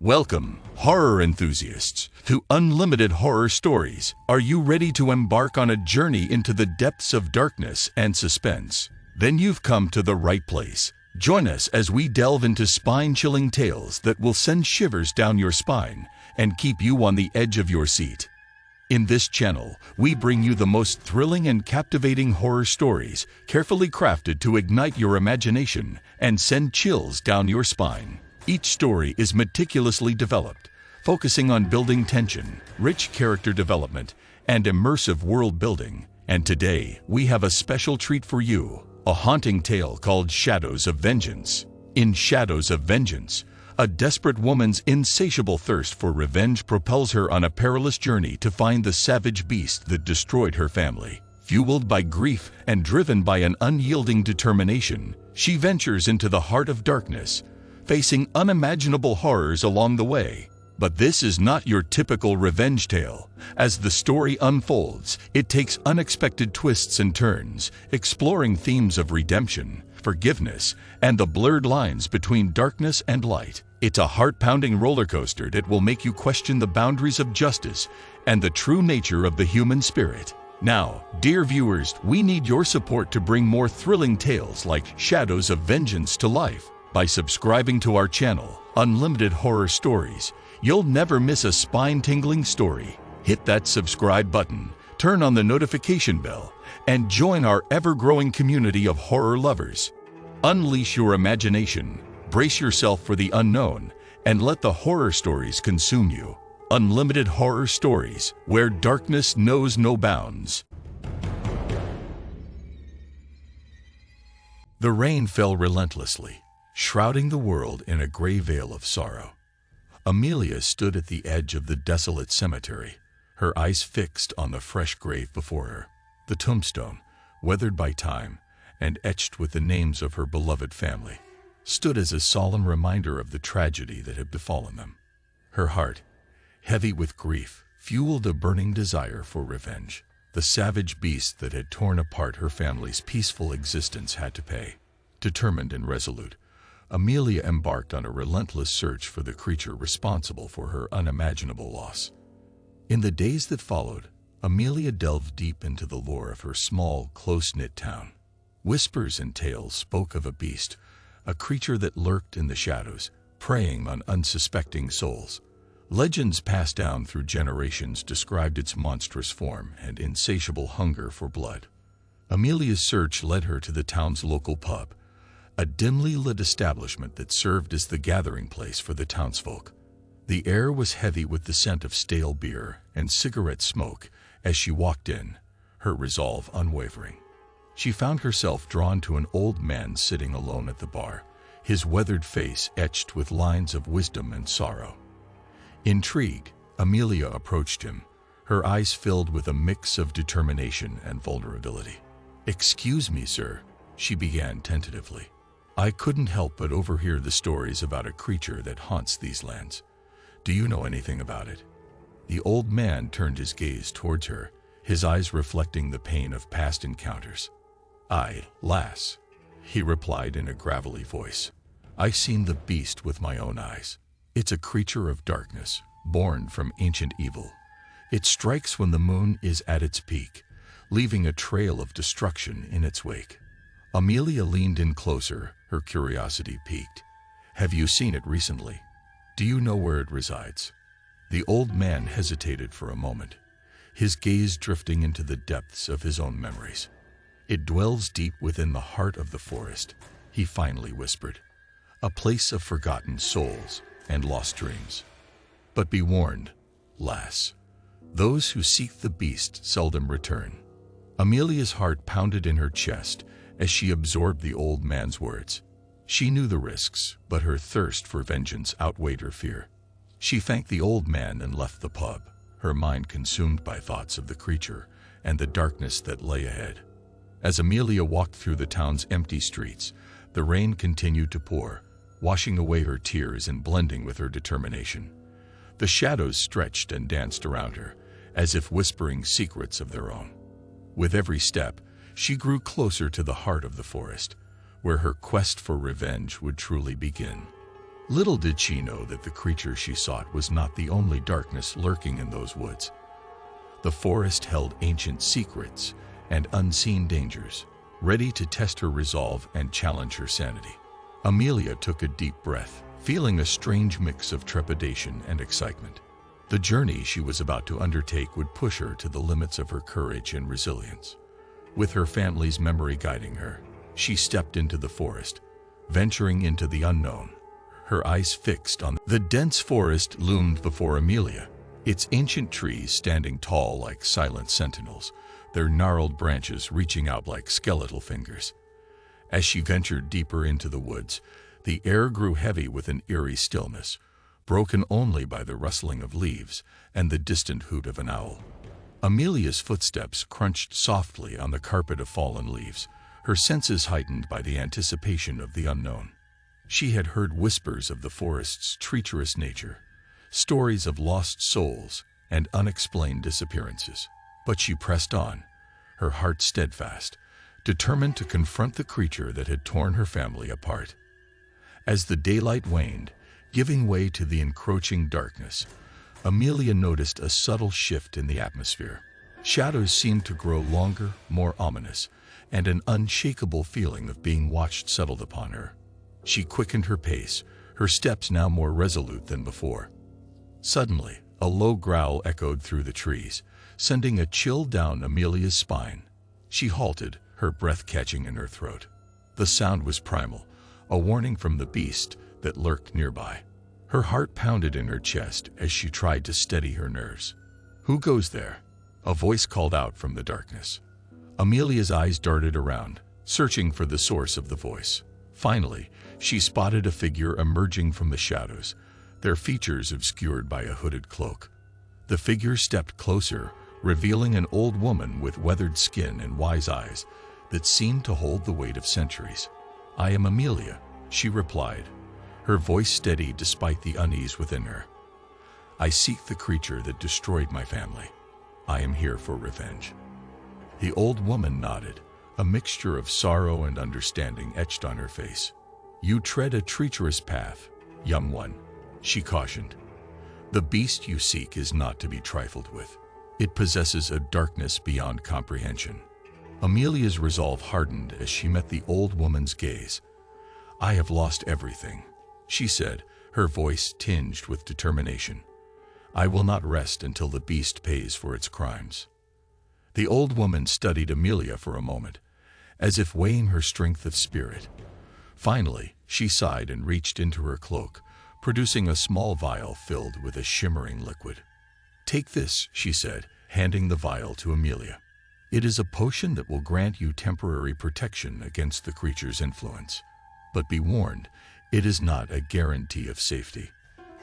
Welcome, horror enthusiasts, to Unlimited Horror Stories. Are you ready to embark on a journey into the depths of darkness and suspense? Then you've come to the right place. Join us as we delve into spine-chilling tales that will send shivers down your spine and keep you on the edge of your seat. In this channel, we bring you the most thrilling and captivating horror stories, carefully crafted to ignite your imagination and send chills down your spine. Each story is meticulously developed, focusing on building tension, rich character development, and immersive world building. And today, we have a special treat for you, a haunting tale called Shadows of Vengeance. In Shadows of Vengeance, a desperate woman's insatiable thirst for revenge propels her on a perilous journey to find the savage beast that destroyed her family. Fueled by grief and driven by an unyielding determination, she ventures into the heart of darkness, facing unimaginable horrors along the way. But this is not your typical revenge tale. As the story unfolds, it takes unexpected twists and turns, exploring themes of redemption, forgiveness, and the blurred lines between darkness and light. It's a heart-pounding roller coaster that will make you question the boundaries of justice and the true nature of the human spirit. Now, dear viewers, we need your support to bring more thrilling tales like Shadows of Vengeance to life. By subscribing to our channel, Unlimited Horror Stories, you'll never miss a spine-tingling story. Hit that subscribe button, turn on the notification bell, and join our ever-growing community of horror lovers. Unleash your imagination, brace yourself for the unknown, and let the horror stories consume you. Unlimited Horror Stories, where darkness knows no bounds. The rain fell relentlessly, shrouding the world in a gray veil of sorrow. Amelia stood at the edge of the desolate cemetery, her eyes fixed on the fresh grave before her. The tombstone, weathered by time and etched with the names of her beloved family, stood as a solemn reminder of the tragedy that had befallen them. Her heart, heavy with grief, fueled a burning desire for revenge. The savage beast that had torn apart her family's peaceful existence had to pay. Determined and resolute, Amelia embarked on a relentless search for the creature responsible for her unimaginable loss. In the days that followed, Amelia delved deep into the lore of her small, close-knit town. Whispers and tales spoke of a beast, a creature that lurked in the shadows, preying on unsuspecting souls. Legends passed down through generations described its monstrous form and insatiable hunger for blood. Amelia's search led her to the town's local pub, a dimly lit establishment that served as the gathering place for the townsfolk. The air was heavy with the scent of stale beer and cigarette smoke as she walked in, her resolve unwavering. She found herself drawn to an old man sitting alone at the bar, his weathered face etched with lines of wisdom and sorrow. Intrigued, Amelia approached him, her eyes filled with a mix of determination and vulnerability. "Excuse me, sir," she began tentatively. "I couldn't help but overhear the stories about a creature that haunts these lands. Do you know anything about it?" The old man turned his gaze towards her, his eyes reflecting the pain of past encounters. "Aye, lass," he replied in a gravelly voice. "I've seen the beast with my own eyes. It's a creature of darkness, born from ancient evil. It strikes when the moon is at its peak, leaving a trail of destruction in its wake." Amelia leaned in closer, her curiosity piqued. "Have you seen it recently? Do you know where it resides?" The old man hesitated for a moment, his gaze drifting into the depths of his own memories. "It dwells deep within the heart of the forest," he finally whispered. "A place of forgotten souls and lost dreams. But be warned, lass, those who seek the beast seldom return." Amelia's heart pounded in her chest as she absorbed the old man's words. She knew the risks, but her thirst for vengeance outweighed her fear. She thanked the old man and left the pub, her mind consumed by thoughts of the creature and the darkness that lay ahead. As Amelia walked through the town's empty streets, the rain continued to pour, washing away her tears and blending with her determination. The shadows stretched and danced around her, as if whispering secrets of their own. With every step, she grew closer to the heart of the forest, where her quest for revenge would truly begin. Little did she know that the creature she sought was not the only darkness lurking in those woods. The forest held ancient secrets and unseen dangers, ready to test her resolve and challenge her sanity. Amelia took a deep breath, feeling a strange mix of trepidation and excitement. The journey she was about to undertake would push her to the limits of her courage and resilience. With her family's memory guiding her, she stepped into the forest, venturing into the unknown, her eyes fixed on the dense forest loomed before Amelia, its ancient trees standing tall like silent sentinels, their gnarled branches reaching out like skeletal fingers. As she ventured deeper into the woods, the air grew heavy with an eerie stillness, broken only by the rustling of leaves and the distant hoot of an owl. Amelia's footsteps crunched softly on the carpet of fallen leaves, her senses heightened by the anticipation of the unknown. She had heard whispers of the forest's treacherous nature, stories of lost souls and unexplained disappearances. But she pressed on, her heart steadfast, determined to confront the creature that had torn her family apart. As the daylight waned, giving way to the encroaching darkness, Amelia noticed a subtle shift in the atmosphere. Shadows seemed to grow longer, more ominous, and an unshakable feeling of being watched settled upon her. She quickened her pace, her steps now more resolute than before. Suddenly, a low growl echoed through the trees, sending a chill down Amelia's spine. She halted, her breath catching in her throat. The sound was primal, a warning from the beast that lurked nearby. Her heart pounded in her chest as she tried to steady her nerves. "Who goes there?" a voice called out from the darkness. Amelia's eyes darted around, searching for the source of the voice. Finally, she spotted a figure emerging from the shadows, their features obscured by a hooded cloak. The figure stepped closer, revealing an old woman with weathered skin and wise eyes that seemed to hold the weight of centuries. "I am Amelia," she replied, her voice steady despite the unease within her. "I seek the creature that destroyed my family. I am here for revenge." The old woman nodded, a mixture of sorrow and understanding etched on her face. "You tread a treacherous path, young one," she cautioned. "The beast you seek is not to be trifled with. It possesses a darkness beyond comprehension." Amelia's resolve hardened as she met the old woman's gaze. "I have lost everything," she said, her voice tinged with determination. "I will not rest until the beast pays for its crimes." The old woman studied Amelia for a moment, as if weighing her strength of spirit. Finally, she sighed and reached into her cloak, producing a small vial filled with a shimmering liquid. "Take this," she said, handing the vial to Amelia. "It is a potion that will grant you temporary protection against the creature's influence. But be warned, it is not a guarantee of safety."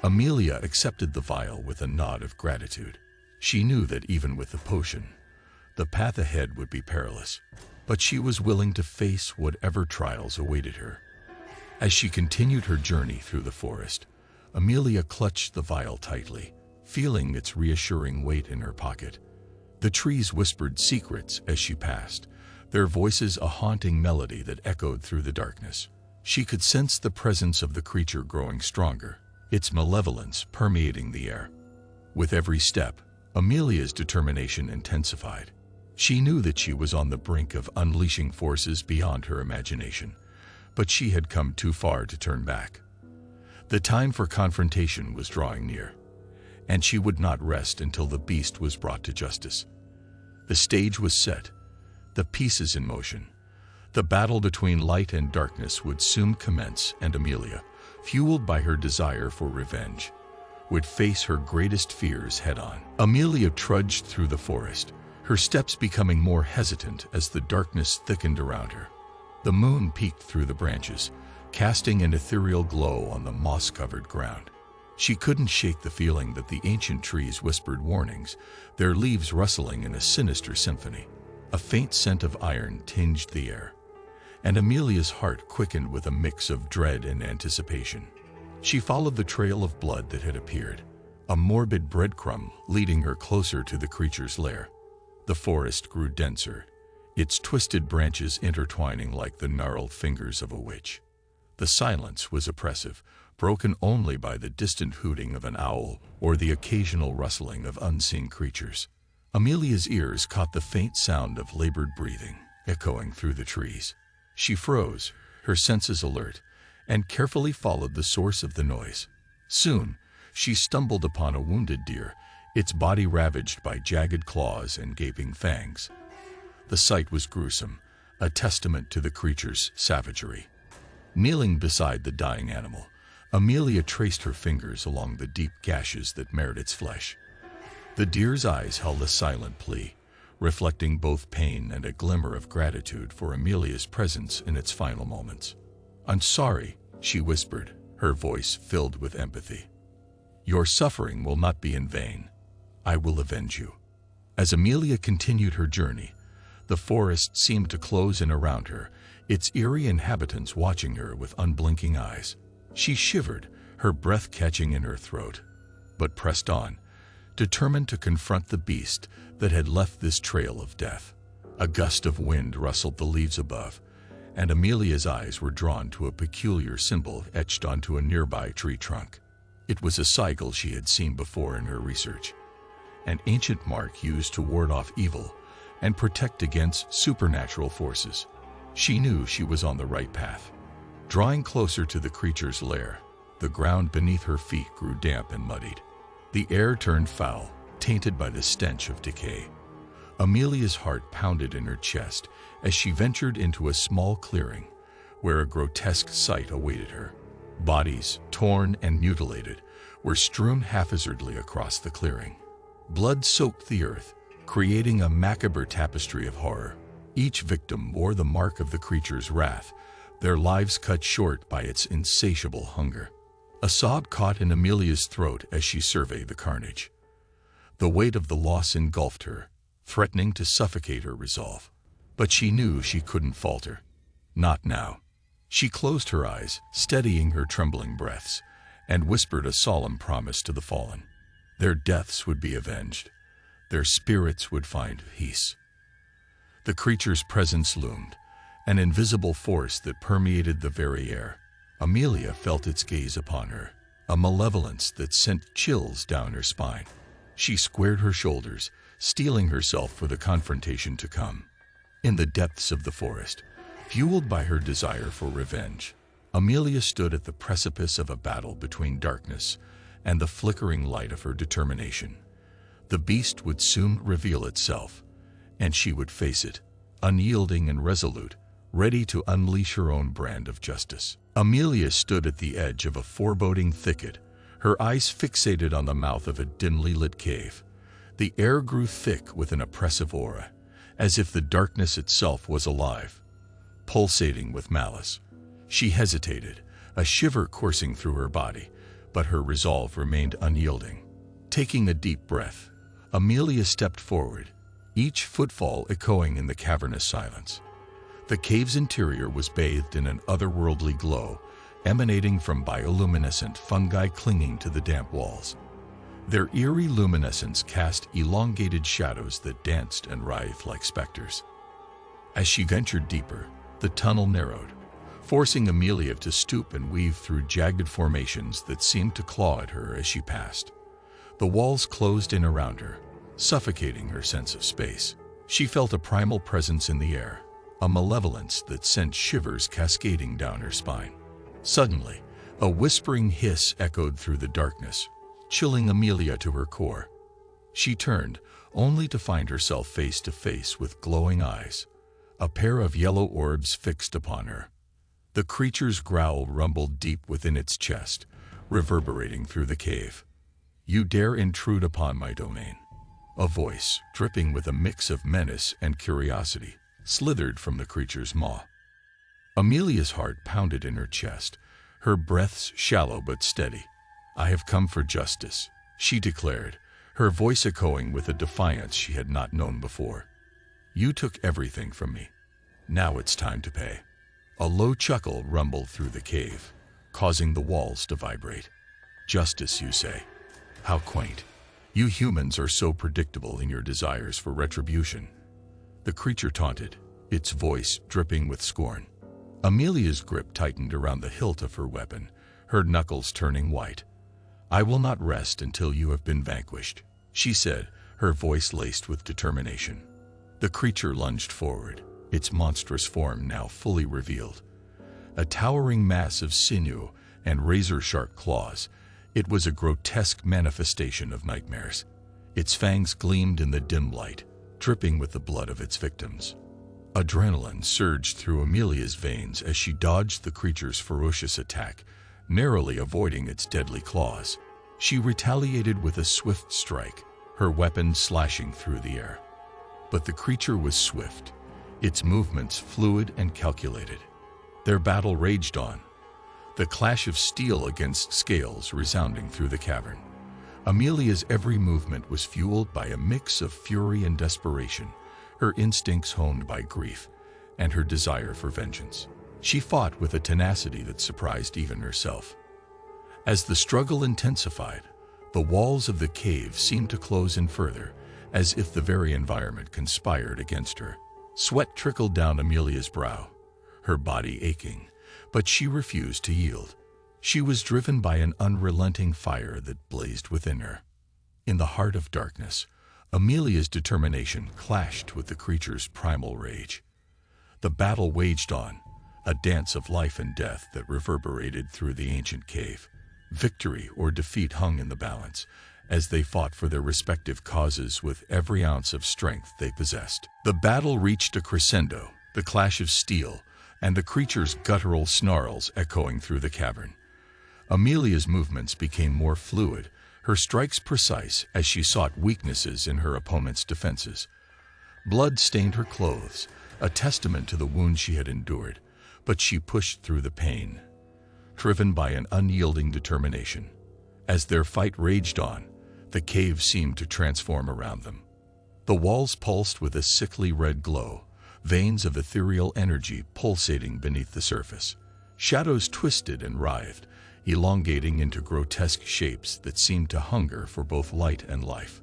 Amelia accepted the vial with a nod of gratitude. She knew that even with the potion, the path ahead would be perilous, but she was willing to face whatever trials awaited her. As she continued her journey through the forest, Amelia clutched the vial tightly, feeling its reassuring weight in her pocket. The trees whispered secrets as she passed, their voices a haunting melody that echoed through the darkness. She could sense the presence of the creature growing stronger, its malevolence permeating the air. With every step, Amelia's determination intensified. She knew that she was on the brink of unleashing forces beyond her imagination, but she had come too far to turn back. The time for confrontation was drawing near, and she would not rest until the beast was brought to justice. The stage was set, the pieces in motion. The battle between light and darkness would soon commence, and Amelia, fueled by her desire for revenge, would face her greatest fears head-on. Amelia trudged through the forest, her steps becoming more hesitant as the darkness thickened around her. The moon peeked through the branches, casting an ethereal glow on the moss-covered ground. She couldn't shake the feeling that the ancient trees whispered warnings, their leaves rustling in a sinister symphony. A faint scent of iron tinged the air, and Amelia's heart quickened with a mix of dread and anticipation. She followed the trail of blood that had appeared, a morbid breadcrumb leading her closer to the creature's lair. The forest grew denser, its twisted branches intertwining like the gnarled fingers of a witch. The silence was oppressive, broken only by the distant hooting of an owl or the occasional rustling of unseen creatures. Amelia's ears caught the faint sound of labored breathing echoing through the trees. She froze, her senses alert, and carefully followed the source of the noise. Soon, she stumbled upon a wounded deer, its body ravaged by jagged claws and gaping fangs. The sight was gruesome, a testament to the creature's savagery. Kneeling beside the dying animal, Amelia traced her fingers along the deep gashes that marred its flesh. The deer's eyes held a silent plea, reflecting both pain and a glimmer of gratitude for Amelia's presence in its final moments. "I'm sorry," she whispered, her voice filled with empathy. "Your suffering will not be in vain. I will avenge you." As Amelia continued her journey, the forest seemed to close in around her, its eerie inhabitants watching her with unblinking eyes. She shivered, her breath catching in her throat, but pressed on, determined to confront the beast that had left this trail of death. A gust of wind rustled the leaves above, and Amelia's eyes were drawn to a peculiar symbol etched onto a nearby tree trunk. It was a sigil she had seen before in her research, an ancient mark used to ward off evil and protect against supernatural forces. She knew she was on the right path. Drawing closer to the creature's lair, the ground beneath her feet grew damp and muddied. The air turned foul, tainted by the stench of decay. Amelia's heart pounded in her chest as she ventured into a small clearing where a grotesque sight awaited her. Bodies, torn and mutilated, were strewn haphazardly across the clearing. Blood soaked the earth, creating a macabre tapestry of horror. Each victim bore the mark of the creature's wrath, their lives cut short by its insatiable hunger. A sob caught in Amelia's throat as she surveyed the carnage. The weight of the loss engulfed her, threatening to suffocate her resolve. But she knew she couldn't falter. Not now. She closed her eyes, steadying her trembling breaths, and whispered a solemn promise to the fallen. Their deaths would be avenged. Their spirits would find peace. The creature's presence loomed, an invisible force that permeated the very air. Amelia felt its gaze upon her, a malevolence that sent chills down her spine. She squared her shoulders, steeling herself for the confrontation to come. In the depths of the forest, fueled by her desire for revenge, Amelia stood at the precipice of a battle between darkness and the flickering light of her determination. The beast would soon reveal itself, and she would face it, unyielding and resolute, ready to unleash her own brand of justice. Amelia stood at the edge of a foreboding thicket, her eyes fixated on the mouth of a dimly lit cave. The air grew thick with an oppressive aura, as if the darkness itself was alive, pulsating with malice. She hesitated, a shiver coursing through her body, but her resolve remained unyielding. Taking a deep breath, Amelia stepped forward, each footfall echoing in the cavernous silence. The cave's interior was bathed in an otherworldly glow, emanating from bioluminescent fungi clinging to the damp walls. Their eerie luminescence cast elongated shadows that danced and writhed like specters. As she ventured deeper, the tunnel narrowed, forcing Amelia to stoop and weave through jagged formations that seemed to claw at her as she passed. The walls closed in around her, suffocating her sense of space. She felt a primal presence in the air, a malevolence that sent shivers cascading down her spine. Suddenly, a whispering hiss echoed through the darkness, chilling Amelia to her core. She turned, only to find herself face to face with glowing eyes, a pair of yellow orbs fixed upon her. The creature's growl rumbled deep within its chest, reverberating through the cave. "You dare intrude upon my domain." A voice, dripping with a mix of menace and curiosity, slithered from the creature's maw. Amelia's heart pounded in her chest, her breaths shallow but steady. "I have come for justice," she declared, her voice echoing with a defiance she had not known before. "You took everything from me. Now it's time to pay." A low chuckle rumbled through the cave, causing the walls to vibrate. "Justice, you say? How quaint. You humans are so predictable in your desires for retribution." The creature taunted, its voice dripping with scorn. Amelia's grip tightened around the hilt of her weapon, her knuckles turning white. "I will not rest until you have been vanquished," she said, her voice laced with determination. The creature lunged forward, its monstrous form now fully revealed. A towering mass of sinew and razor-sharp claws, it was a grotesque manifestation of nightmares. Its fangs gleamed in the dim light, dripping with the blood of its victims. Adrenaline surged through Amelia's veins as she dodged the creature's ferocious attack, narrowly avoiding its deadly claws. She retaliated with a swift strike, her weapon slashing through the air. But the creature was swift, its movements fluid and calculated. Their battle raged on, the clash of steel against scales resounding through the cavern. Amelia's every movement was fueled by a mix of fury and desperation, her instincts honed by grief and her desire for vengeance. She fought with a tenacity that surprised even herself. As the struggle intensified, the walls of the cave seemed to close in further, as if the very environment conspired against her. Sweat trickled down Amelia's brow, her body aching, but she refused to yield. She was driven by an unrelenting fire that blazed within her. In the heart of darkness, Amelia's determination clashed with the creature's primal rage. The battle waged on, a dance of life and death that reverberated through the ancient cave. Victory or defeat hung in the balance, as they fought for their respective causes with every ounce of strength they possessed. The battle reached a crescendo, the clash of steel, and the creature's guttural snarls echoing through the cavern. Amelia's movements became more fluid, her strikes precise as she sought weaknesses in her opponent's defenses. Blood stained her clothes, a testament to the wounds she had endured, but she pushed through the pain, driven by an unyielding determination. As their fight raged on, the cave seemed to transform around them. The walls pulsed with a sickly red glow, veins of ethereal energy pulsating beneath the surface. Shadows twisted and writhed, elongating into grotesque shapes that seemed to hunger for both light and life.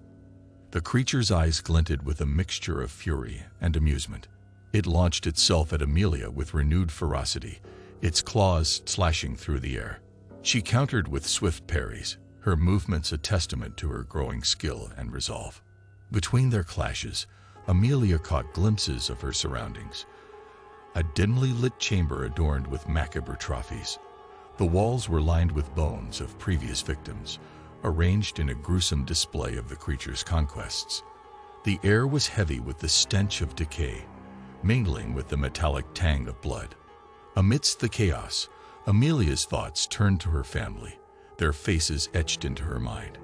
The creature's eyes glinted with a mixture of fury and amusement. It launched itself at Amelia with renewed ferocity, its claws slashing through the air. She countered with swift parries, her movements a testament to her growing skill and resolve. Between their clashes, Amelia caught glimpses of her surroundings. A dimly lit chamber adorned with macabre trophies. The walls were lined with bones of previous victims, arranged in a gruesome display of the creature's conquests. The air was heavy with the stench of decay, mingling with the metallic tang of blood. Amidst the chaos, Amelia's thoughts turned to her family, their faces etched into her mind.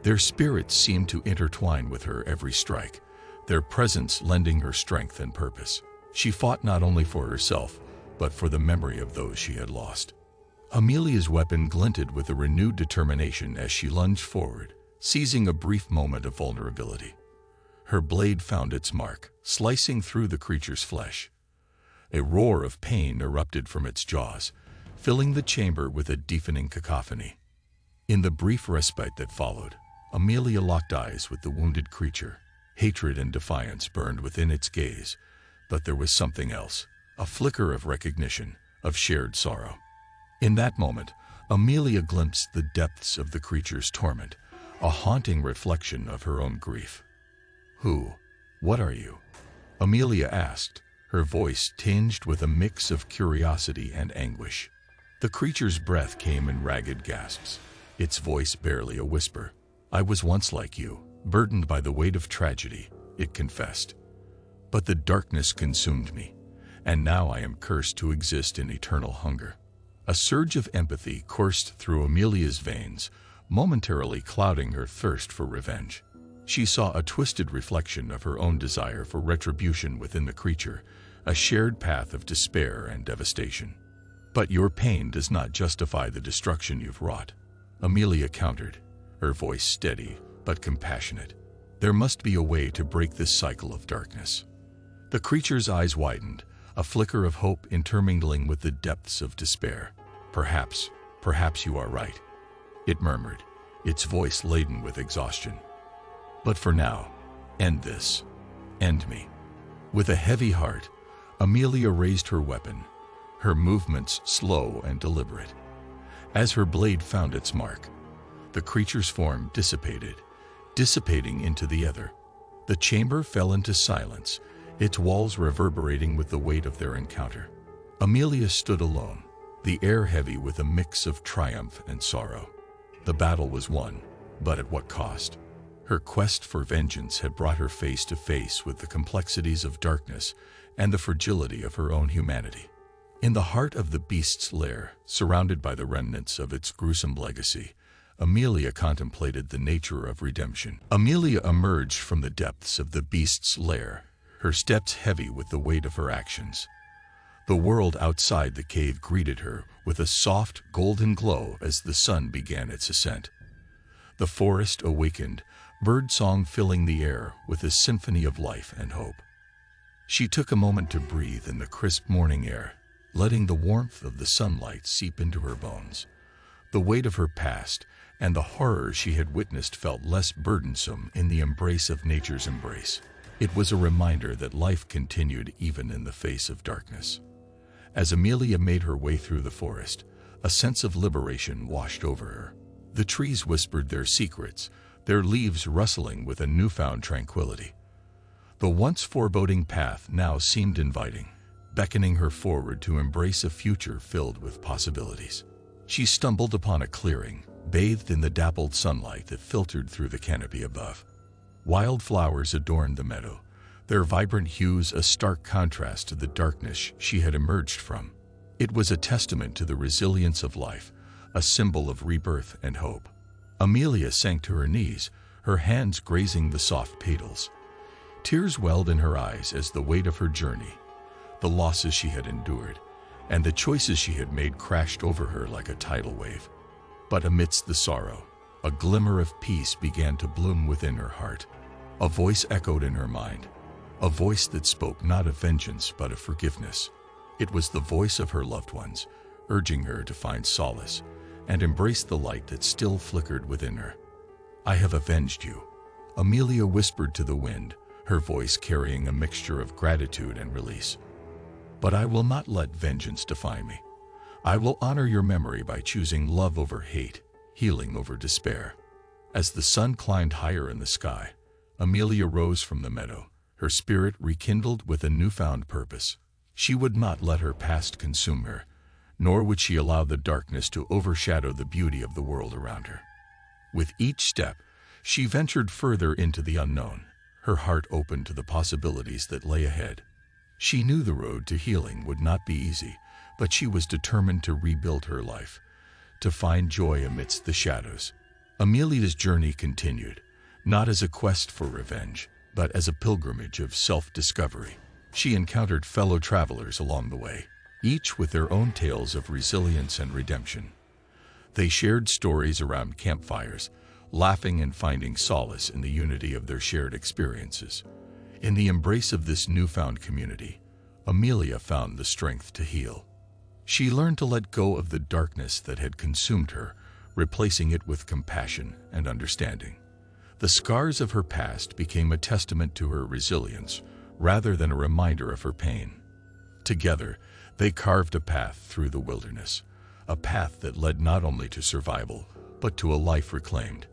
Their spirits seemed to intertwine with her every strike, their presence lending her strength and purpose. She fought not only for herself, but for the memory of those she had lost. Amelia's weapon glinted with a renewed determination as she lunged forward, seizing a brief moment of vulnerability. Her blade found its mark, slicing through the creature's flesh. A roar of pain erupted from its jaws, filling the chamber with a deafening cacophony. In the brief respite that followed, Amelia locked eyes with the wounded creature. Hatred and defiance burned within its gaze, but there was something else, a flicker of recognition, of shared sorrow. In that moment, Amelia glimpsed the depths of the creature's torment, a haunting reflection of her own grief. What are you?" Amelia asked, her voice tinged with a mix of curiosity and anguish. The creature's breath came in ragged gasps, its voice barely a whisper. "I was once like you, burdened by the weight of tragedy," it confessed. "But the darkness consumed me, and now I am cursed to exist in eternal hunger." A surge of empathy coursed through Amelia's veins, momentarily clouding her thirst for revenge. She saw a twisted reflection of her own desire for retribution within the creature, a shared path of despair and devastation. "But your pain does not justify the destruction you've wrought," Amelia countered, her voice steady but compassionate. "There must be a way to break this cycle of darkness." The creature's eyes widened, a flicker of hope intermingling with the depths of despair. Perhaps you are right," it murmured, its voice laden with exhaustion. "But for now, end this. End me." With a heavy heart, Amelia raised her weapon, her movements slow and deliberate. As her blade found its mark, the creature's form dissipating into the ether. The chamber fell into silence, its walls reverberating with the weight of their encounter. Amelia stood alone, the air heavy with a mix of triumph and sorrow. The battle was won, but at what cost? Her quest for vengeance had brought her face to face with the complexities of darkness and the fragility of her own humanity. In the heart of the beast's lair, surrounded by the remnants of its gruesome legacy, Amelia contemplated the nature of redemption. Amelia emerged from the depths of the beast's lair, her steps heavy with the weight of her actions. The world outside the cave greeted her with a soft, golden glow as the sun began its ascent. The forest awakened, birdsong filling the air with a symphony of life and hope. She took a moment to breathe in the crisp morning air, letting the warmth of the sunlight seep into her bones. The weight of her past and the horror she had witnessed felt less burdensome in the embrace of nature's embrace. It was a reminder that life continued even in the face of darkness. As Amelia made her way through the forest, a sense of liberation washed over her. The trees whispered their secrets, their leaves rustling with a newfound tranquility. The once foreboding path now seemed inviting, beckoning her forward to embrace a future filled with possibilities. She stumbled upon a clearing, bathed in the dappled sunlight that filtered through the canopy above. Wildflowers adorned the meadow, their vibrant hues a stark contrast to the darkness she had emerged from. It was a testament to the resilience of life, a symbol of rebirth and hope. Amelia sank to her knees, her hands grazing the soft petals. Tears welled in her eyes as the weight of her journey, the losses she had endured, and the choices she had made crashed over her like a tidal wave. But amidst the sorrow, a glimmer of peace began to bloom within her heart. A voice echoed in her mind, a voice that spoke not of vengeance but of forgiveness. It was the voice of her loved ones, urging her to find solace and embrace the light that still flickered within her. "I have avenged you," Amelia whispered to the wind, her voice carrying a mixture of gratitude and release. "But I will not let vengeance define me. I will honor your memory by choosing love over hate, healing over despair." As the sun climbed higher in the sky, Amelia rose from the meadow, her spirit rekindled with a newfound purpose. She would not let her past consume her, nor would she allow the darkness to overshadow the beauty of the world around her. With each step, she ventured further into the unknown, her heart open to the possibilities that lay ahead. She knew the road to healing would not be easy, but she was determined to rebuild her life, to find joy amidst the shadows. Amelia's journey continued, not as a quest for revenge, but as a pilgrimage of self-discovery. She encountered fellow travelers along the way, each with their own tales of resilience and redemption. They shared stories around campfires, laughing and finding solace in the unity of their shared experiences. In the embrace of this newfound community, Amelia found the strength to heal. She learned to let go of the darkness that had consumed her, replacing it with compassion and understanding. The scars of her past became a testament to her resilience, rather than a reminder of her pain. Together, they carved a path through the wilderness, a path that led not only to survival, but to a life reclaimed.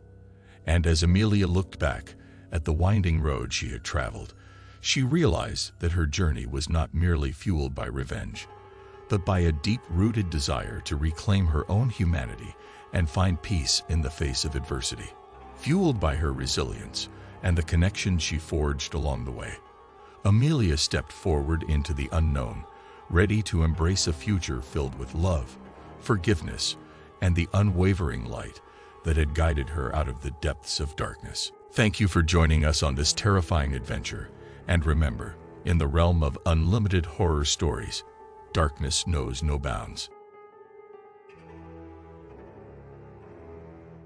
And as Amelia looked back at the winding road she had traveled, she realized that her journey was not merely fueled by revenge, but by a deep-rooted desire to reclaim her own humanity and find peace in the face of adversity. Fueled by her resilience and the connections she forged along the way, Amelia stepped forward into the unknown, ready to embrace a future filled with love, forgiveness, and the unwavering light that had guided her out of the depths of darkness. Thank you for joining us on this terrifying adventure, and remember, in the realm of unlimited horror stories, darkness knows no bounds.